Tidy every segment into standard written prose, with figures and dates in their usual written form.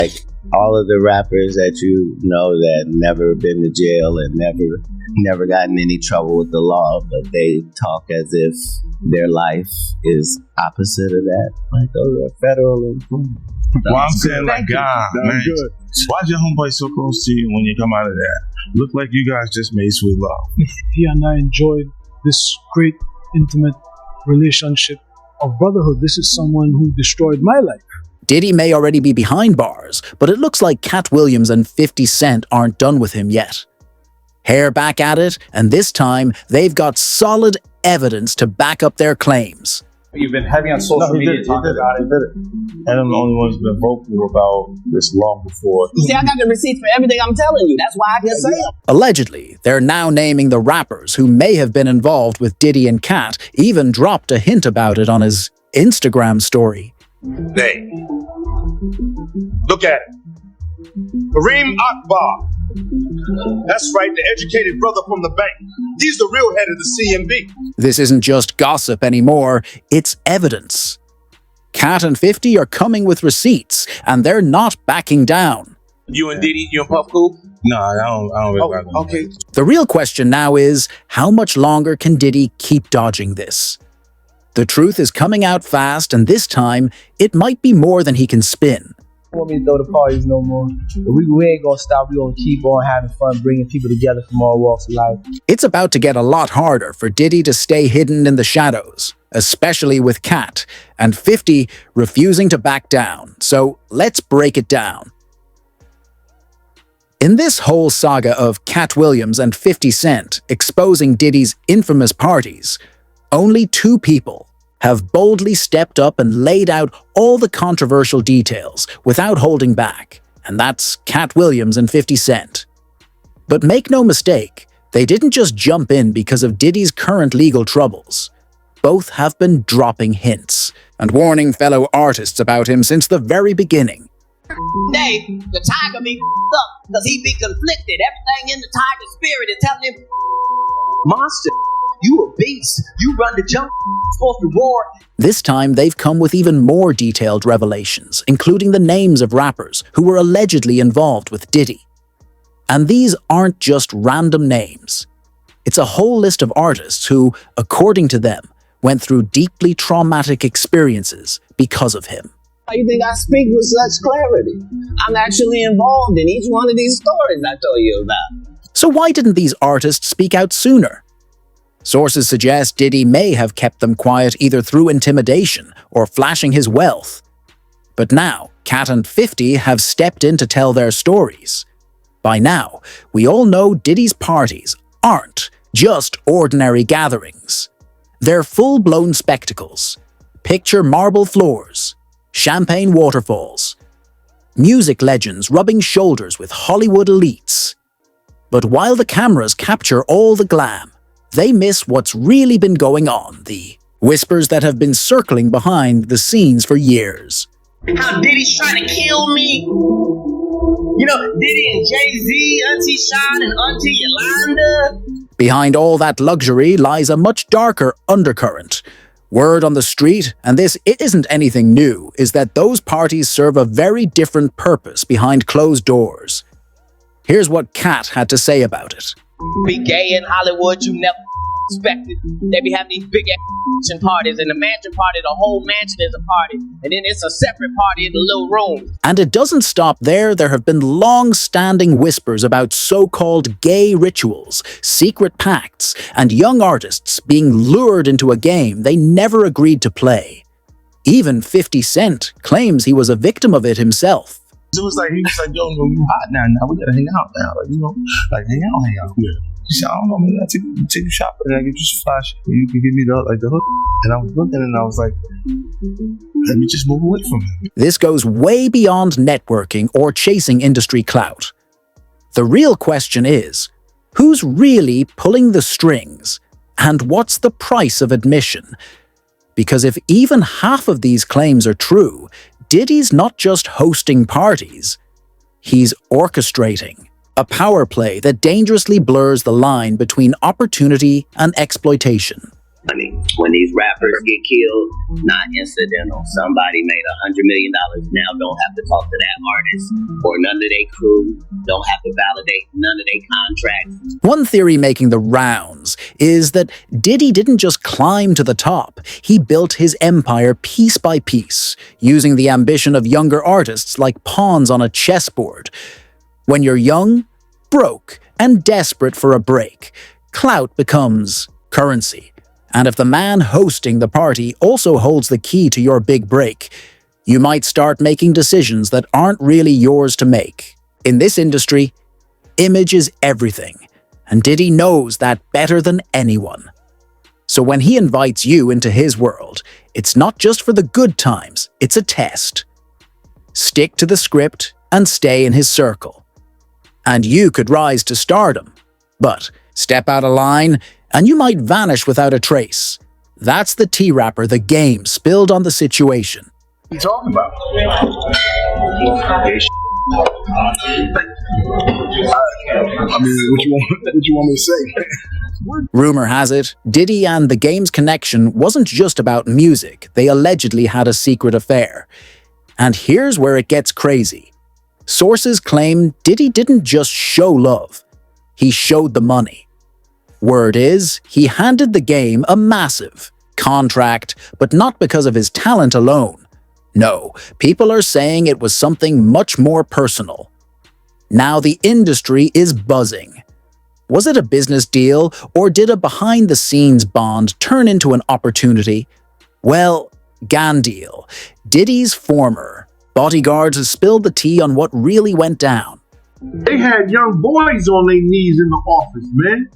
Like all of the rappers that you know that never been to jail and never gotten any trouble with the law, but they talk as if their life is opposite of that. Like those are federal employees. Well, I'm saying, like, God, man, why's your homeboy so close to you when you come out of that? Look like you guys just made sweet love. He and I enjoyed this great, intimate relationship of brotherhood. This is someone who destroyed my life. Diddy may already be behind bars, but it looks like Katt Williams and 50 Cent aren't done with him yet. Hair back at it, and this time they've got solid evidence to back up their claims. You've been heavy on social media talking about it. And I'm the only one who's been vocal about this long before. See, I got the receipts for everything I'm telling you. That's why I can say it. Allegedly, they're now naming the rappers who may have been involved with Diddy and Katt, even dropped a hint about it on his Instagram story. Hey, look at it. Kareem Akbar. That's right, the educated brother from the bank. He's the real head of the CMB. This isn't just gossip anymore, it's evidence. Katt and 50 are coming with receipts, and they're not backing down. You and Diddy, you and Puff cool? No, I don't really like them. Okay. The real question now is, how much longer can Diddy keep dodging this? The truth is coming out fast, and this time, it might be more than he can spin. Want me to throw the parties no more. But we ain't gonna stop. We gonna keep on having fun, bringing people together from all walks of life. It's about to get a lot harder for Diddy to stay hidden in the shadows, especially with Katt, and 50 refusing to back down. So let's break it down. In this whole saga of Katt Williams and 50 Cent exposing Diddy's infamous parties, only two people have boldly stepped up and laid out all the controversial details without holding back, and that's Katt Williams and 50 Cent. But make no mistake, they didn't just jump in because of Diddy's current legal troubles. Both have been dropping hints and warning fellow artists about him since the very beginning. Day, the tiger be up because he be conflicted. Everything in the tiger spirit is telling him, monster, you a beast. You run the jump, supposed to roar. This time, they've come with even more detailed revelations, including the names of rappers who were allegedly involved with Diddy. And these aren't just random names. It's a whole list of artists who, according to them, went through deeply traumatic experiences because of him. How you think I speak with such clarity? I'm actually involved in each one of these stories I told you about. So why didn't these artists speak out sooner? Sources suggest Diddy may have kept them quiet either through intimidation or flashing his wealth. But now, Katt and 50 have stepped in to tell their stories. By now, we all know Diddy's parties aren't just ordinary gatherings. They're full-blown spectacles. Picture marble floors, champagne waterfalls, music legends rubbing shoulders with Hollywood elites. But while the cameras capture all the glam, they miss what's really been going on, the whispers that have been circling behind the scenes for years. How Diddy's trying to kill me. You know, Diddy and Jay-Z, Auntie Sean and Auntie Yolanda. Behind all that luxury lies a much darker undercurrent. Word on the street, and this isn't anything new, is that those parties serve a very different purpose behind closed doors. Here's what Katt had to say about it. Be gay in Hollywood, you never expected. They be having these big ass parties, and the mansion party, the whole mansion is a party, and then it's a separate party in the little room. And it doesn't stop there. There have been long-standing whispers about so-called gay rituals, secret pacts, and young artists being lured into a game they never agreed to play. Even 50 Cent claims he was a victim of it himself. It was like, he was like, yo, you hot now, we gotta hang out now, like, you know, like, hang out. Yeah. He said, I don't know, maybe I'll take you shopping and I get you some flash, and you can give me the hook. And I was looking and I was like, let me just move away from him. This goes way beyond networking or chasing industry clout. The real question is, who's really pulling the strings? And what's the price of admission? Because if even half of these claims are true, Diddy's not just hosting parties, he's orchestrating a power play that dangerously blurs the line between opportunity and exploitation. money. When these rappers get killed, not incidental. Somebody made $100 million, now don't have to talk to that artist or none of their crew, don't have to validate none of their contracts. One theory making the rounds is that Diddy didn't just climb to the top, he built his empire piece by piece, using the ambition of younger artists like pawns on a chessboard. When you're young, broke, and desperate for a break, clout becomes currency. And if the man hosting the party also holds the key to your big break, you might start making decisions that aren't really yours to make. In this industry, image is everything, and Diddy knows that better than anyone. So when he invites you into his world, it's not just for the good times, it's a test. Stick to the script and stay in his circle. And you could rise to stardom, but step out of line and you might vanish without a trace. That's the tea wrapper the game spilled on the situation. What are you talking about? I mean, what you want me to say? Rumor has it, Diddy and the game's connection wasn't just about music, they allegedly had a secret affair. And here's where it gets crazy. Sources claim Diddy didn't just show love, he showed the money. Word is, he handed the game a massive contract, but not because of his talent alone. No, people are saying it was something much more personal. Now the industry is buzzing. Was it a business deal, or did a behind-the-scenes bond turn into an opportunity? Well, gan deal. Diddy's former bodyguards have spilled the tea on what really went down. They had young boys on their knees in the office, man.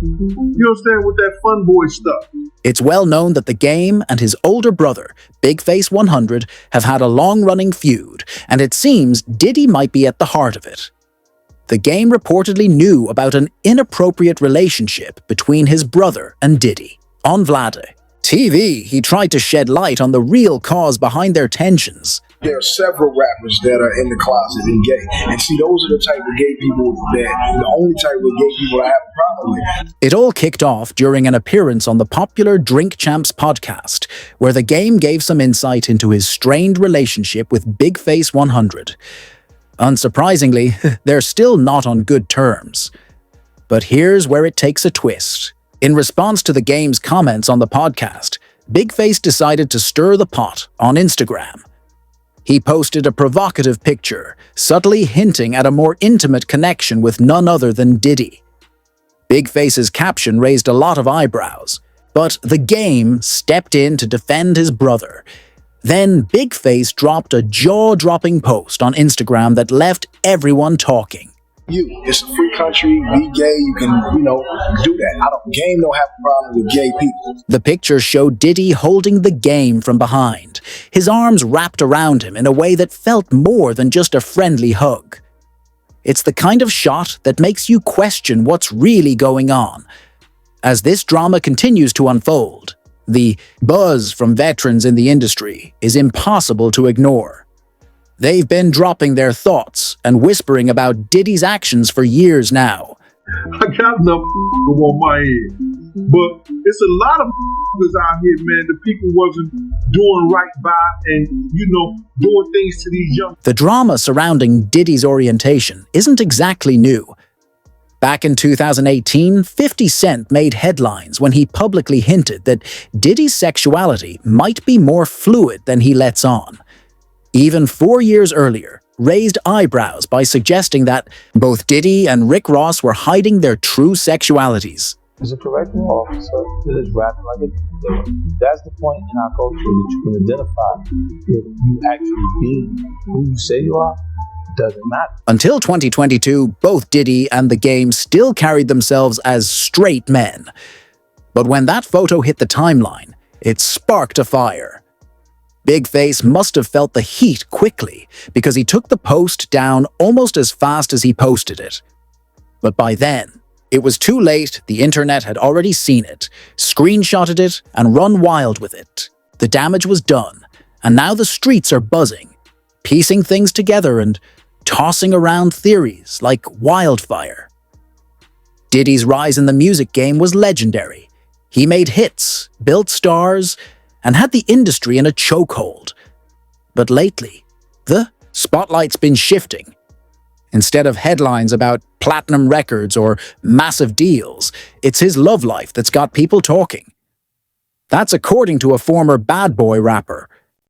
You understand, with that fun boy stuff. It's well known that the game and his older brother, Big Face 100, have had a long-running feud, and it seems Diddy might be at the heart of it. The game reportedly knew about an inappropriate relationship between his brother and Diddy. On Vlade TV, he tried to shed light on the real cause behind their tensions. There are several rappers that are in the closet and gay. And see, those are the type of gay people the only type of gay people I have a problem with. It all kicked off during an appearance on the popular Drink Champs podcast, where the game gave some insight into his strained relationship with Big Face 100. Unsurprisingly, they're still not on good terms. But here's where it takes a twist. In response to the game's comments on the podcast, Big Face decided to stir the pot on Instagram. He posted a provocative picture, subtly hinting at a more intimate connection with none other than Diddy. Big Face's caption raised a lot of eyebrows, but the game stepped in to defend his brother. Then Big Face dropped a jaw-dropping post on Instagram that left everyone talking. It's a free country, be gay, you can, do that. Game don't have a problem with gay people. The picture showed Diddy holding the game from behind, his arms wrapped around him in a way that felt more than just a friendly hug. It's the kind of shot that makes you question what's really going on. As this drama continues to unfold, the buzz from veterans in the industry is impossible to ignore. They've been dropping their thoughts and whispering about Diddy's actions for years now. I got enough on my head, but it's a lot of out here, man. The people wasn't doing right by and, doing things to these young. The drama surrounding Diddy's orientation isn't exactly new. Back in 2018, 50 Cent made headlines when he publicly hinted that Diddy's sexuality might be more fluid than he lets on. Even 4 years earlier, raised eyebrows by suggesting that both Diddy and Rick Ross were hiding their true sexualities. Is it correct officer? It is rapping like it. That's the point in our culture that you can identify if you actually being who you say you are. Doesn't matter. Until 2022, both Diddy and the game still carried themselves as straight men. But when that photo hit the timeline, it sparked a fire. Big Face must have felt the heat quickly because he took the post down almost as fast as he posted it. But by then, it was too late. The internet had already seen it, screenshotted it, and run wild with it. The damage was done, and now the streets are buzzing, piecing things together and tossing around theories like wildfire. Diddy's rise in the music game was legendary. He made hits, built stars, and had the industry in a chokehold. But lately, the spotlight's been shifting. Instead of headlines about platinum records or massive deals, it's his love life that's got people talking. That's according to a former bad boy rapper